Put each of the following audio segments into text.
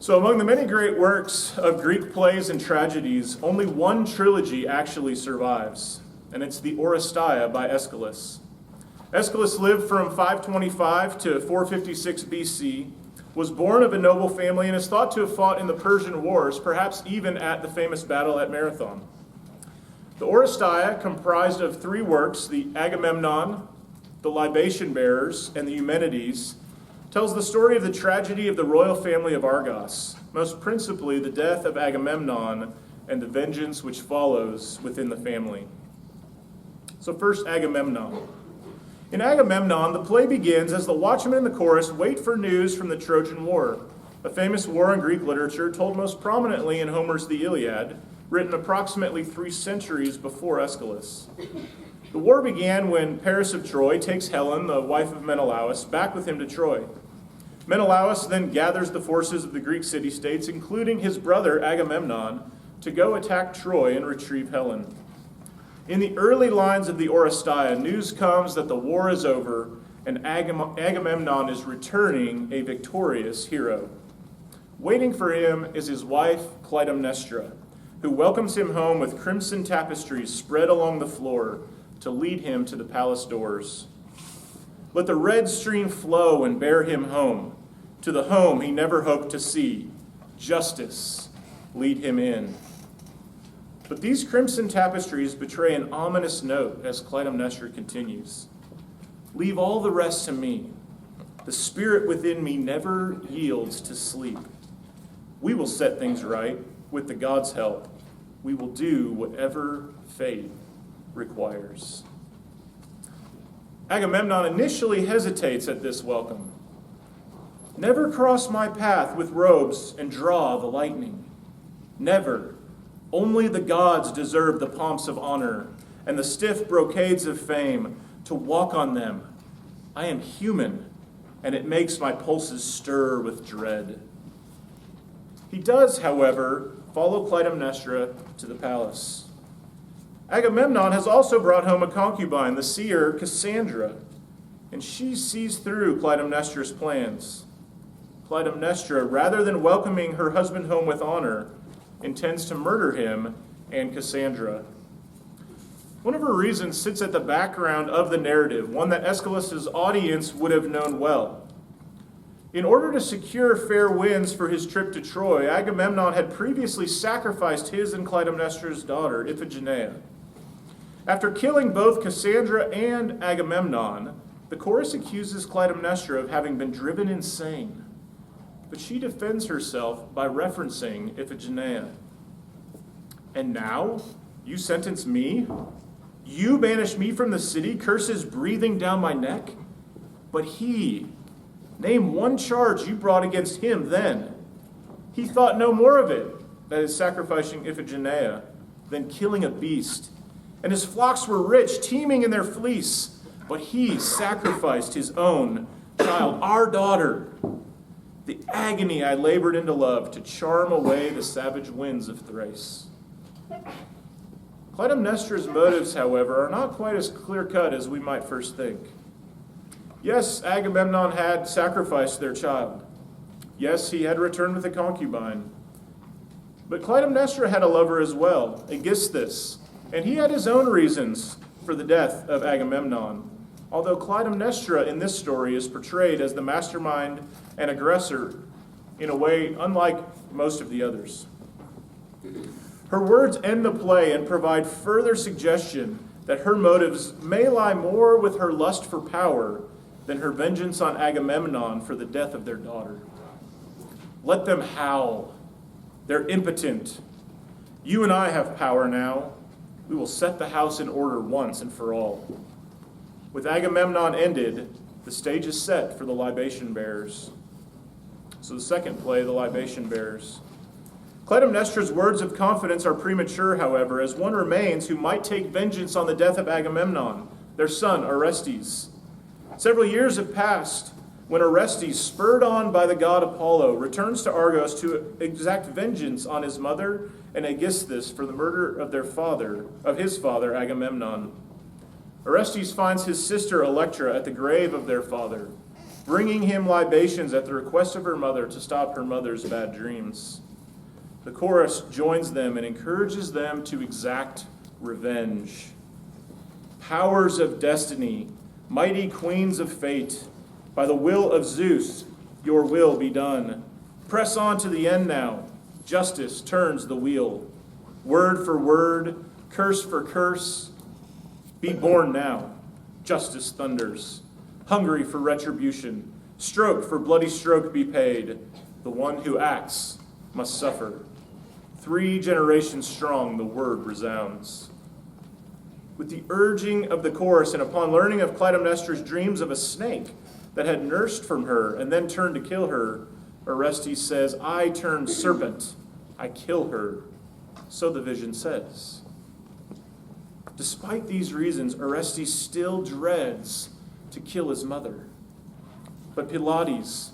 So among the many great works of Greek plays and tragedies, only one trilogy actually survives, and it's the Oresteia by Aeschylus. Aeschylus lived from 525 to 456 BC, was born of a noble family, and is thought to have fought in the Persian Wars, perhaps even at the famous battle at Marathon. The Oresteia, comprised of three works, the Agamemnon, the Libation Bearers, and the Humanities, tells the story of the tragedy of the royal family of Argos, most principally the death of Agamemnon and the vengeance which follows within the family. So first, Agamemnon. In Agamemnon, the play begins as the watchmen in the chorus wait for news from the Trojan War, a famous war in Greek literature told most prominently in Homer's The Iliad, written approximately 3 centuries before Aeschylus. The war began when Paris of Troy takes Helen, the wife of Menelaus, back with him to Troy. Menelaus then gathers the forces of the Greek city-states, including his brother Agamemnon, to go attack Troy and retrieve Helen. In the early lines of the Oresteia, news comes that the war is over and Agamemnon is returning a victorious hero. Waiting for him is his wife Clytemnestra, who welcomes him home with crimson tapestries spread along the floor to lead him to the palace doors. Let the red stream flow and bear him home, to the home he never hoped to see. Justice, lead him in. But these crimson tapestries betray an ominous note as Clytemnestra continues. Leave all the rest to me. The spirit within me never yields to sleep. We will set things right with the gods' help. We will do whatever fate requires. Agamemnon initially hesitates at this welcome. Never cross my path with robes and draw the lightning. Never. Only the gods deserve the pomps of honor and the stiff brocades of fame to walk on them. I am human, and it makes my pulses stir with dread. He does, however, follow Clytemnestra to the palace. Agamemnon has also brought home a concubine, the seer Cassandra, and she sees through Clytemnestra's plans. Clytemnestra, rather than welcoming her husband home with honor, intends to murder him and Cassandra. One of her reasons sits at the background of the narrative, one that Aeschylus' audience would have known well. In order to secure fair winds for his trip to Troy, Agamemnon had previously sacrificed his and Clytemnestra's daughter, Iphigenia. After killing both Cassandra and Agamemnon, the chorus accuses Clytemnestra of having been driven insane. But she defends herself by referencing Iphigenia. And now, you sentence me? You banish me from the city, curses breathing down my neck? But he, name one charge you brought against him then. He thought no more of it, that is sacrificing Iphigenia, than killing a beast. And his flocks were rich, teeming in their fleece. But he sacrificed his own child, our daughter. The agony I labored into love to charm away the savage winds of Thrace. Clytemnestra's motives, however, are not quite as clear-cut as we might first think. Yes, Agamemnon had sacrificed their child. Yes, he had returned with a concubine. But Clytemnestra had a lover as well, Aeschylus, and he had his own reasons for the death of Agamemnon, although Clytemnestra in this story is portrayed as the mastermind and aggressor in a way unlike most of the others. Her words end the play and provide further suggestion that her motives may lie more with her lust for power than her vengeance on Agamemnon for the death of their daughter. Let them howl. They're impotent. You and I have power now. We will set the house in order once and for all. With Agamemnon ended, the stage is set for the Libation Bearers. So the second play, the Libation Bearers. Clytemnestra's words of confidence are premature, however, as one remains who might take vengeance on the death of Agamemnon, their son Orestes. Several years have passed when Orestes, spurred on by the god Apollo, returns to Argos to exact vengeance on his mother and Aeschylus for the murder of his father Agamemnon. Orestes finds his sister Electra at the grave of their father, bringing him libations at the request of her mother to stop her mother's bad dreams. The chorus joins them and encourages them to exact revenge. Powers of destiny, mighty queens of fate, by the will of Zeus, your will be done. Press on to the end now. Justice turns the wheel. Word for word, curse for curse. Be born now. Justice thunders. Hungry for retribution. Stroke for bloody stroke be paid. The one who acts must suffer. 3 generations strong, the word resounds. With the urging of the chorus, and upon learning of Clytemnestra's dreams of a snake that had nursed from her and then turned to kill her, Orestes says, I turn serpent, I kill her. So the vision says. Despite these reasons, Orestes still dreads to kill his mother. But Pylades,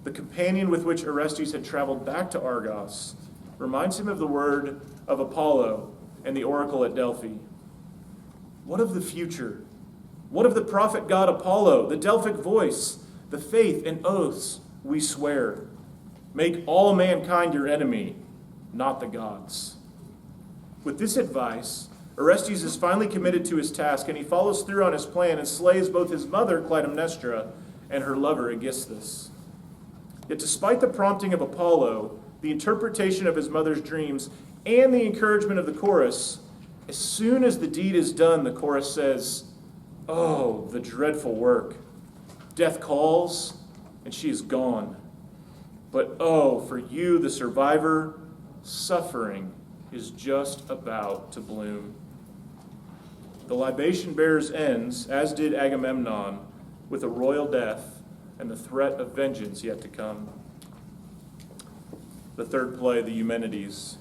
the companion with which Orestes had traveled back to Argos, reminds him of the word of Apollo and the oracle at Delphi. What of the future? What of the prophet god Apollo, the Delphic voice, the faith and oaths we swear? Make all mankind your enemy, not the gods. With this advice, Orestes is finally committed to his task, and he follows through on his plan and slays both his mother, Clytemnestra, and her lover, Aegisthus. Yet despite the prompting of Apollo, the interpretation of his mother's dreams, and the encouragement of the chorus, as soon as the deed is done, the chorus says, oh, the dreadful work. Death calls, and she is gone. But oh, for you, the survivor, suffering is just about to bloom. The Libation Bearers ends, as did Agamemnon, with a royal death and the threat of vengeance yet to come. The third play, the Humanities.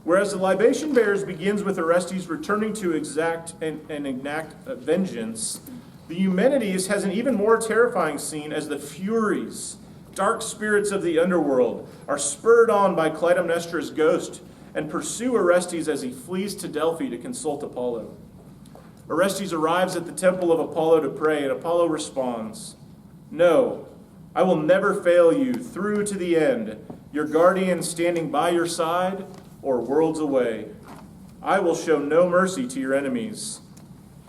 Whereas the Libation Bearers begins with Orestes returning to exact and enact vengeance, the Humanities has an even more terrifying scene as the Furies, dark spirits of the underworld, are spurred on by Clytemnestra's ghost and pursue Orestes as he flees to Delphi to consult Apollo. Orestes arrives at the temple of Apollo to pray, and Apollo responds, no, I will never fail you through to the end, your guardian standing by your side or worlds away. I will show no mercy to your enemies.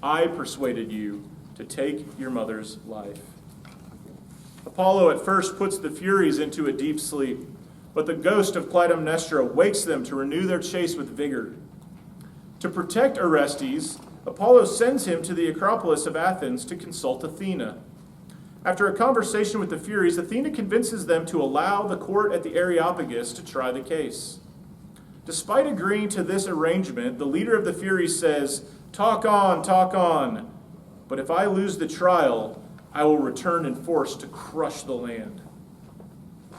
I persuaded you to take your mother's life. Apollo at first puts the Furies into a deep sleep, but the ghost of Clytemnestra wakes them to renew their chase with vigor. To protect Orestes, Apollo sends him to the Acropolis of Athens to consult Athena. After a conversation with the Furies, Athena convinces them to allow the court at the Areopagus to try the case. Despite agreeing to this arrangement, the leader of the Furies says, talk on, but if I lose the trial, I will return in force to crush the land.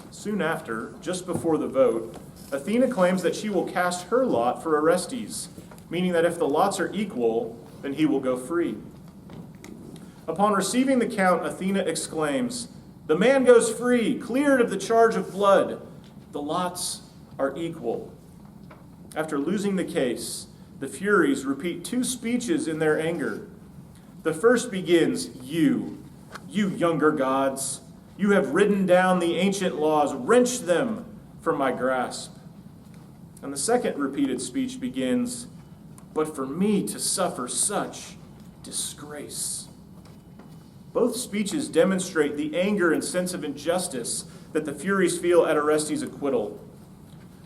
Soon after, just before the vote, Athena claims that she will cast her lot for Orestes, meaning that if the lots are equal, then he will go free. Upon receiving the count, Athena exclaims, the man goes free, cleared of the charge of blood. The lots are equal. After losing the case, the Furies repeat 2 speeches in their anger. The first begins, you younger gods, you have ridden down the ancient laws, wrenched them from my grasp. And the second repeated speech begins, but for me to suffer such disgrace. Both speeches demonstrate the anger and sense of injustice that the Furies feel at Orestes' acquittal.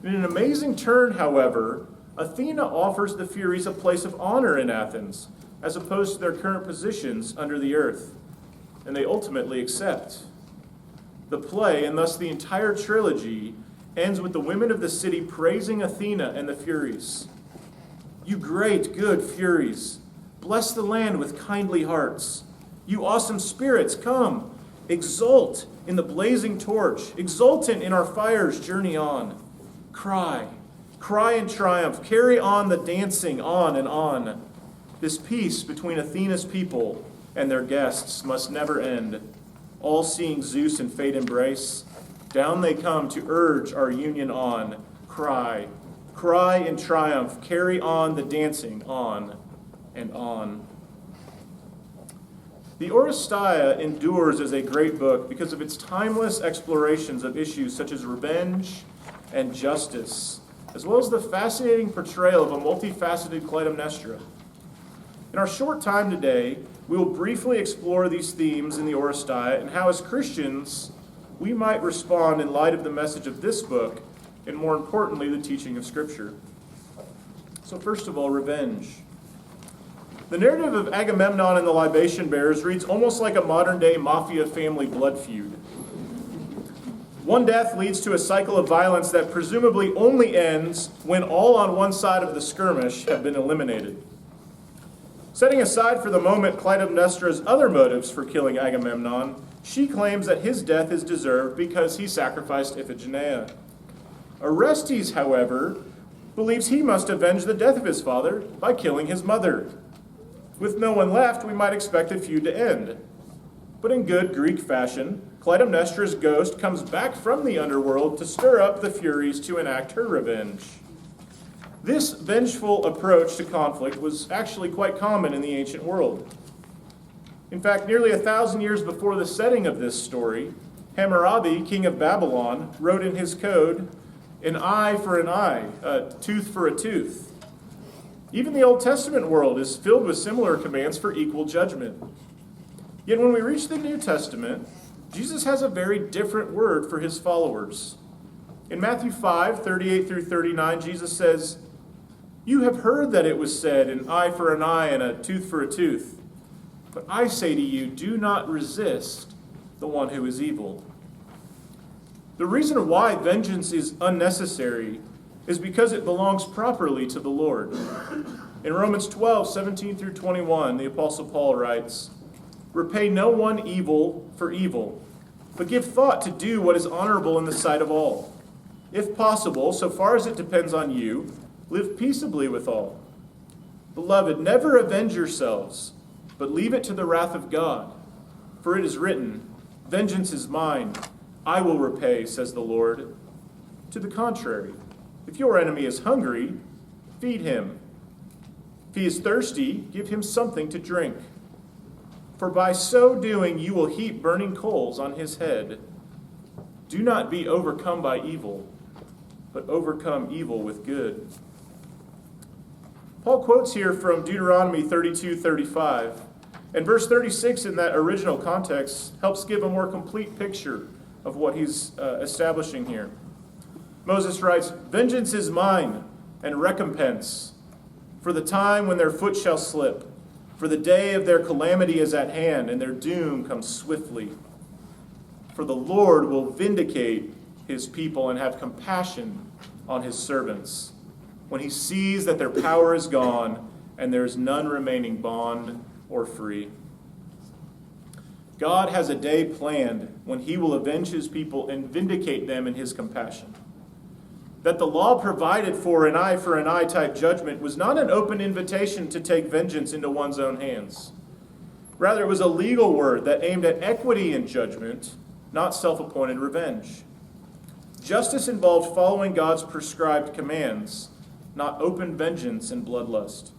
In an amazing turn, however, Athena offers the Furies a place of honor in Athens, as opposed to their current positions under the earth, and they ultimately accept. The play, and thus the entire trilogy, ends with the women of the city praising Athena and the Furies. You great, good Furies, bless the land with kindly hearts. You awesome spirits, come, exult in the blazing torch, exultant in our fire's journey on. Cry in triumph, carry on the dancing on and on. This peace between Athena's people and their guests must never end. All seeing Zeus and fate embrace, down they come to urge our union on. Cry in triumph, carry on the dancing on and on. The Oresteia endures as a great book because of its timeless explorations of issues such as revenge and justice, as well as the fascinating portrayal of a multifaceted Clytemnestra. In our short time today, we will briefly explore these themes in the Oresteia and how, as Christians, we might respond in light of the message of this book and, more importantly, the teaching of Scripture. So first of all, revenge. The narrative of Agamemnon and the Libation Bearers reads almost like a modern-day mafia family blood feud. One death leads to a cycle of violence that presumably only ends when all on one side of the skirmish have been eliminated. Setting aside for the moment Clytemnestra's other motives for killing Agamemnon, she claims that his death is deserved because he sacrificed Iphigenia. Orestes, however, believes he must avenge the death of his father by killing his mother. With no one left, we might expect the feud to end. But in good Greek fashion, Clytemnestra's ghost comes back from the underworld to stir up the Furies to enact her revenge. This vengeful approach to conflict was actually quite common in the ancient world. In fact, nearly 1,000 years before the setting of this story, Hammurabi, king of Babylon, wrote in his code, "An eye for an eye, a tooth for a tooth." Even the Old Testament world is filled with similar commands for equal judgment. Yet when we reach the New Testament, Jesus has a very different word for his followers. In Matthew 5:38 through 39, Jesus says, "You have heard that it was said, an eye for an eye and a tooth for a tooth. But I say to you, do not resist the one who is evil." The reason why vengeance is unnecessary is because it belongs properly to the Lord. In Romans 12:17 through 21, the Apostle Paul writes, "Repay no one evil for evil, but give thought to do what is honorable in the sight of all. If possible, so far as it depends on you, live peaceably with all. Beloved, never avenge yourselves, but leave it to the wrath of God. For it is written, 'Vengeance is mine, I will repay,' says the Lord. To the contrary, if your enemy is hungry, feed him. If he is thirsty, give him something to drink. For by so doing you will heap burning coals on his head. Do not be overcome by evil, but overcome evil with good." Paul quotes here from Deuteronomy 32:35, and verse 36 in that original context helps give a more complete picture of what he's establishing here. Moses writes, "Vengeance is mine, and recompense, for the time when their foot shall slip. For the day of their calamity is at hand, and their doom comes swiftly. For the Lord will vindicate his people and have compassion on his servants, when he sees that their power is gone, and there is none remaining bond or free." God has a day planned when he will avenge his people and vindicate them in his compassion. That the law provided for an eye type judgment was not an open invitation to take vengeance into one's own hands. Rather, it was a legal word that aimed at equity in judgment, not self-appointed revenge. Justice involved following God's prescribed commands, not open vengeance and bloodlust.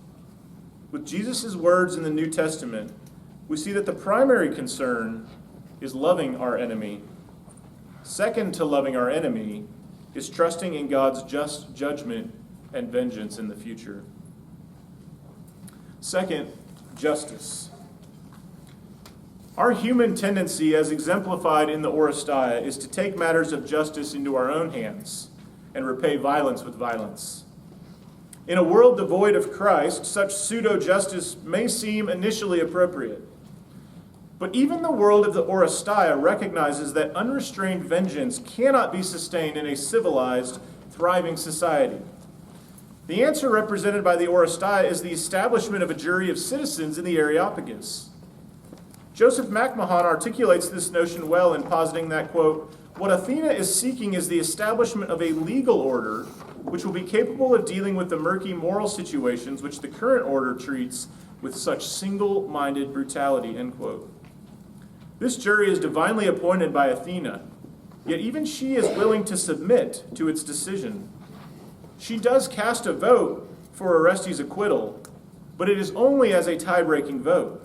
With Jesus' words in the New Testament, we see that the primary concern is loving our enemy. Second to loving our enemy is trusting in God's just judgment and vengeance in the future. Second, justice. Our human tendency, as exemplified in the Oresteia, is to take matters of justice into our own hands and repay violence with violence. In a world devoid of Christ, such pseudo-justice may seem initially appropriate. But even the world of the Oresteia recognizes that unrestrained vengeance cannot be sustained in a civilized, thriving society. The answer represented by the Oresteia is the establishment of a jury of citizens in the Areopagus. Joseph MacMahon articulates this notion well in positing that, quote, "What Athena is seeking is the establishment of a legal order which will be capable of dealing with the murky moral situations which the current order treats with such single-minded brutality," end quote. This jury is divinely appointed by Athena, yet even she is willing to submit to its decision. She does cast a vote for Orestes' acquittal, but it is only as a tie-breaking vote.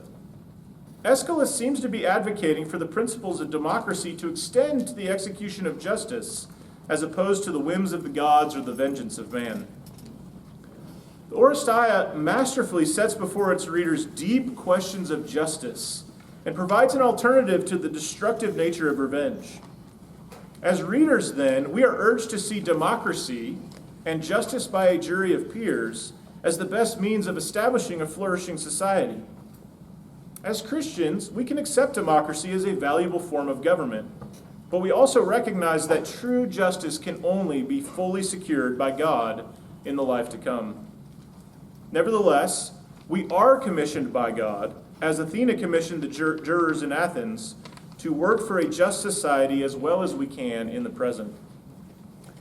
Aeschylus seems to be advocating for the principles of democracy to extend to the execution of justice, as opposed to the whims of the gods or the vengeance of man. The Oresteia masterfully sets before its readers deep questions of justice and provides an alternative to the destructive nature of revenge. As readers, then, we are urged to see democracy and justice by a jury of peers as the best means of establishing a flourishing society. As Christians, we can accept democracy as a valuable form of government, but we also recognize that true justice can only be fully secured by God in the life to come. Nevertheless, we are commissioned by God, as Athena commissioned the jurors in Athens, to work for a just society as well as we can in the present.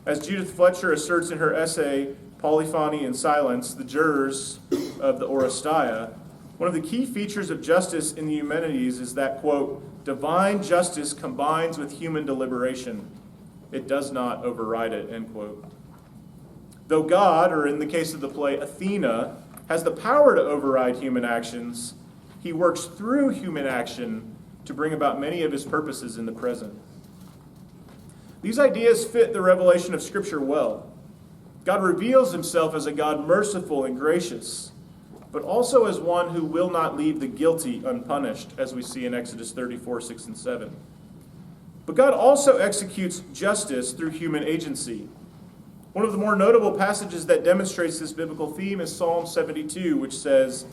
As Judith Fletcher asserts in her essay, Polyphony and Silence, the jurors of the Oresteia, one of the key features of justice in the humanities is that, quote, divine justice combines with human deliberation. It does not override it, end quote. Though God, or in the case of the play, Athena, has the power to override human actions, he works through human action to bring about many of his purposes in the present. These ideas fit the revelation of Scripture well. God reveals himself as a God merciful and gracious, but also as one who will not leave the guilty unpunished, as we see in Exodus 34, 6 and 7. But God also executes justice through human agency. One of the more notable passages that demonstrates this biblical theme is Psalm 72, which says,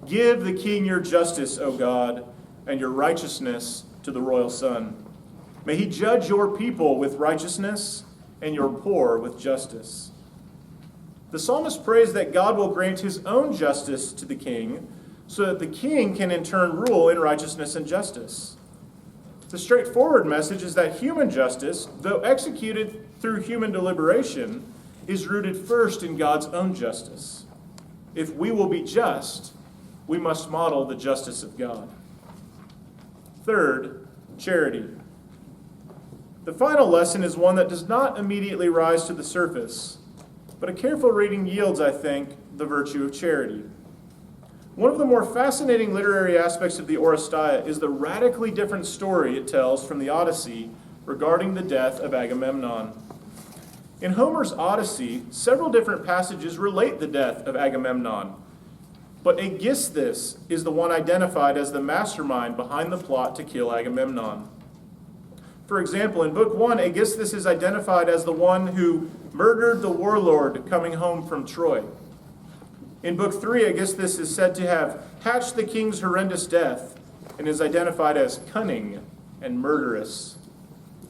"Give the king your justice, O God, and your righteousness to the royal son. May he judge your people with righteousness and your poor with justice." The psalmist prays that God will grant his own justice to the king so that the king can in turn rule in righteousness and justice. The straightforward message is that human justice, though executed through human deliberation, is rooted first in God's own justice. If we will be just, we must model the justice of God. Third, charity. The final lesson is one that does not immediately rise to the surface, but a careful reading yields, I think, the virtue of charity. One of the more fascinating literary aspects of the Oresteia is the radically different story it tells from the Odyssey regarding the death of Agamemnon. In Homer's Odyssey, several different passages relate the death of Agamemnon, but Aeschylus is the one identified as the mastermind behind the plot to kill Agamemnon. For example, in Book 1, Aeschylus is identified as the one who murdered the warlord coming home from Troy. In Book 3, Aeschylus is said to have hatched the king's horrendous death and is identified as cunning and murderous.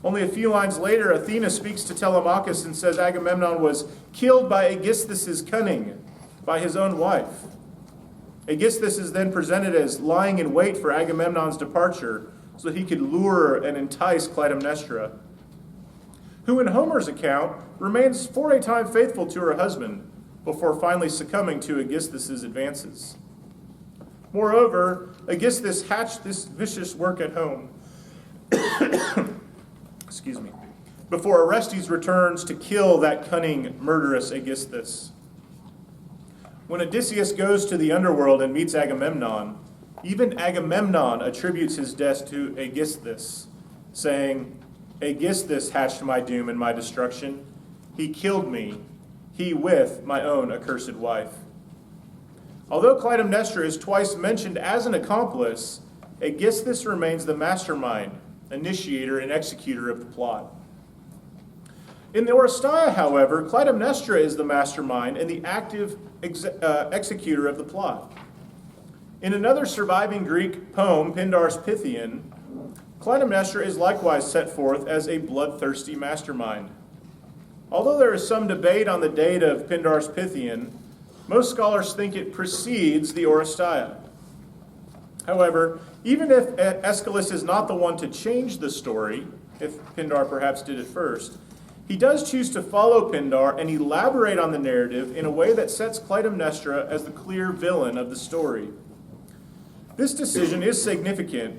Only a few lines later, Athena speaks to Telemachus and says Agamemnon was killed by Aeschylus' cunning, by his own wife. Aeschylus is then presented as lying in wait for Agamemnon's departure so that he could lure and entice Clytemnestra, who in Homer's account remains for a time faithful to her husband before finally succumbing to Aeschylus' advances. Moreover, Aeschylus hatched this vicious work at home before Orestes returns to kill that cunning, murderous Aeschylus. When Odysseus goes to the underworld and meets Agamemnon, even Agamemnon attributes his death to Aeschylus, saying, "Aeschylus hatched my doom and my destruction. He killed me, he with my own accursed wife." Although Clytemnestra is twice mentioned as an accomplice, Aeschylus remains the mastermind, initiator, and executor of the plot. In the Oresteia, however, Clytemnestra is the mastermind and the active executor of the plot. In another surviving Greek poem, Pindar's Pythian, Clytemnestra is likewise set forth as a bloodthirsty mastermind. Although there is some debate on the date of Pindar's Pythian, most scholars think it precedes the Oresteia. However, even if Aeschylus is not the one to change the story, if Pindar perhaps did it first, he does choose to follow Pindar and elaborate on the narrative in a way that sets Clytemnestra as the clear villain of the story. This decision is significant,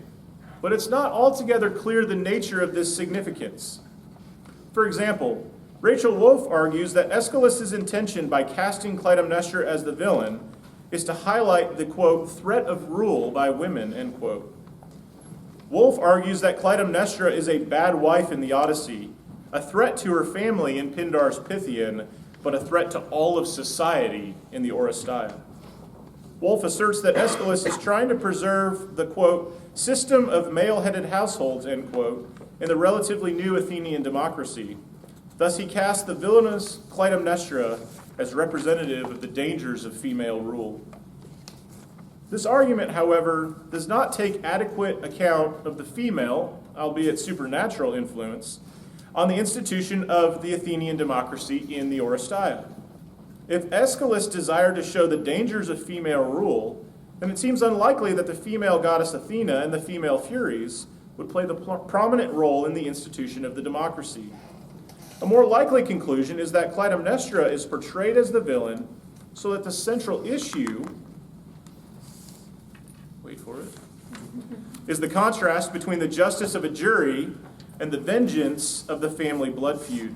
but it's not altogether clear the nature of this significance. For example, Rachel Wolfe argues that Aeschylus' intention by casting Clytemnestra as the villain is to highlight the, quote, threat of rule by women, end quote. Wolfe argues that Clytemnestra is a bad wife in the Odyssey, a threat to her family in Pindar's Pythian, but a threat to all of society in the Oresteia. Wolfe asserts that Aeschylus is trying to preserve the, quote, system of male-headed households, end quote, in the relatively new Athenian democracy. Thus, he casts the villainous Clytemnestra as representative of the dangers of female rule. This argument, however, does not take adequate account of the female, albeit supernatural influence, on the institution of the Athenian democracy in the Oresteia. If Aeschylus desired to show the dangers of female rule, then it seems unlikely that the female goddess Athena and the female Furies would play the prominent role in the institution of the democracy. A more likely conclusion is that Clytemnestra is portrayed as the villain so that the central issue, wait for it, is the contrast between the justice of a jury and the vengeance of the family blood feud.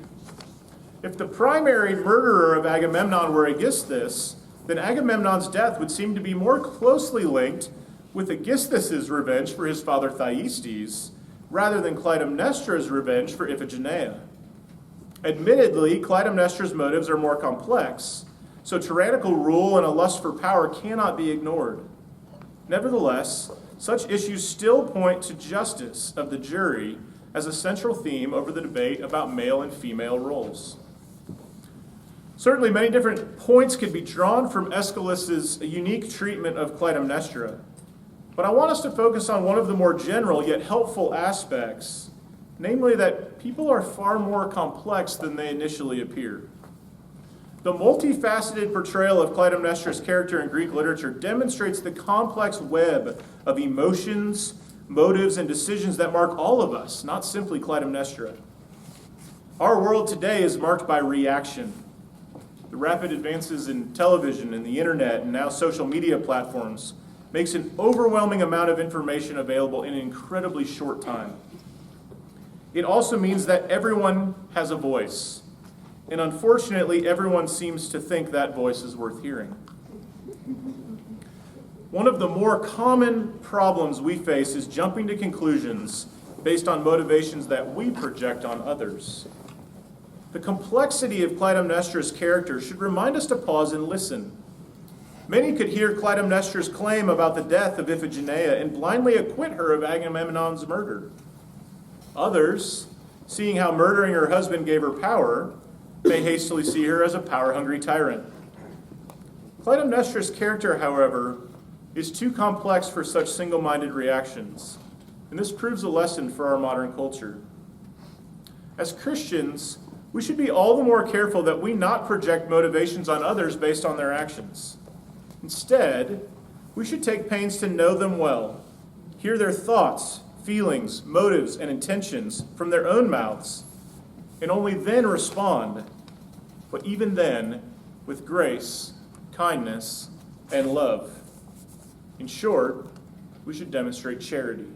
If the primary murderer of Agamemnon were Aegisthus, then Agamemnon's death would seem to be more closely linked with Aegisthus's revenge for his father Thyestes, rather than Clytemnestra's revenge for Iphigenia. Admittedly, Clytemnestra's motives are more complex, so tyrannical rule and a lust for power cannot be ignored. Nevertheless, such issues still point to justice of the jury as a central theme over the debate about male and female roles. Certainly, many different points could be drawn from Aeschylus's unique treatment of Clytemnestra, but I want us to focus on one of the more general yet helpful aspects, namely that people are far more complex than they initially appear. The multifaceted portrayal of Clytemnestra's character in Greek literature demonstrates the complex web of emotions, motives, and decisions that mark all of us, not simply Clytemnestra. Our world today is marked by reaction. The rapid advances in television and the internet and now social media platforms makes an overwhelming amount of information available in an incredibly short time. It also means that everyone has a voice, and unfortunately, everyone seems to think that voice is worth hearing. One of the more common problems we face is jumping to conclusions based on motivations that we project on others. The complexity of Clytemnestra's character should remind us to pause and listen. Many could hear Clytemnestra's claim about the death of Iphigenia and blindly acquit her of Agamemnon's murder. Others, seeing how murdering her husband gave her power, may hastily see her as a power-hungry tyrant. Clytemnestra's character, however, is too complex for such single-minded reactions, and this proves a lesson for our modern culture. As Christians, we should be all the more careful that we not project motivations on others based on their actions. Instead, we should take pains to know them well, hear their thoughts, feelings, motives, and intentions from their own mouths, and only then respond, but even then, with grace, kindness, and love. In short, we should demonstrate charity.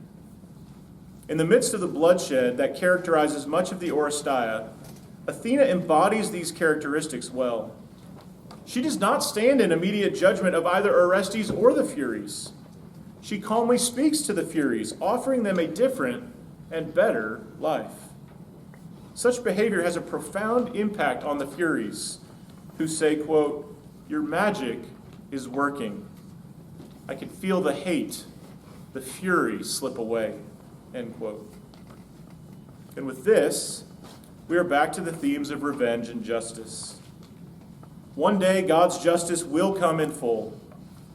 In the midst of the bloodshed that characterizes much of the Oresteia, Athena embodies these characteristics well. She does not stand in immediate judgment of either Orestes or the Furies. She calmly speaks to the Furies, offering them a different and better life. Such behavior has a profound impact on the Furies, who say, quote, "Your magic is working. I can feel the hate, the fury slip away," end quote. And with this, we are back to the themes of revenge and justice. One day, God's justice will come in full.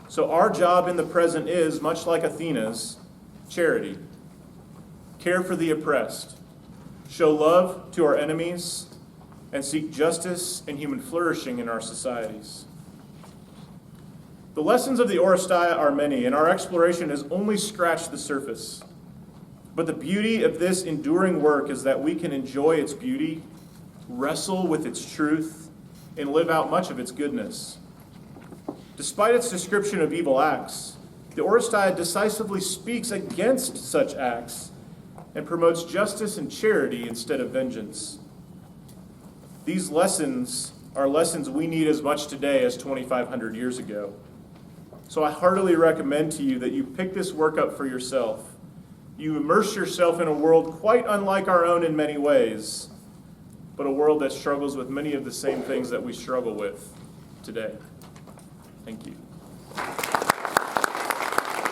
So our job in the present is, much like Athena's, charity. Care for the oppressed. Show love to our enemies, and seek justice and human flourishing in our societies. The lessons of the Oresteia are many, and our exploration has only scratched the surface. But the beauty of this enduring work is that we can enjoy its beauty, wrestle with its truth, and live out much of its goodness. Despite its description of evil acts, the Oresteia decisively speaks against such acts and promotes justice and charity instead of vengeance. These lessons are lessons we need as much today as 2,500 years ago. So I heartily recommend to you that you pick this work up for yourself. you immerse yourself in a world quite unlike our own in many ways, but a world that struggles with many of the same things that we struggle with today. Thank you.